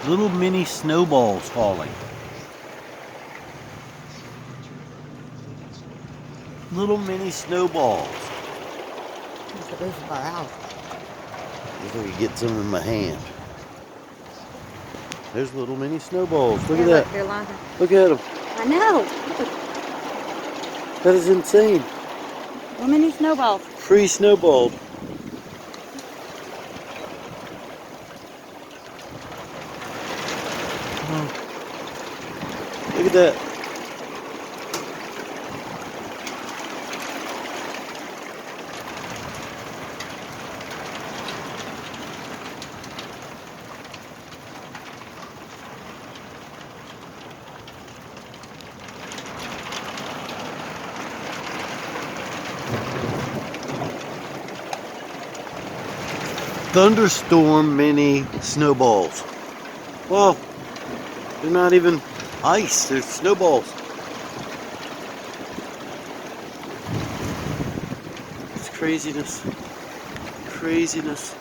Little mini snowballs falling. Little mini snowballs. That's the roof of our house. If I could get some in my hand. There's little mini snowballs. Look Yeah, at that. they're lying. Look at them. I know. That is insane. Little mini snowballs. Free snowball. Oh. Look at that. Thunderstorm mini snowballs. Well, they're not even ice, they're snowballs. It's craziness. Craziness.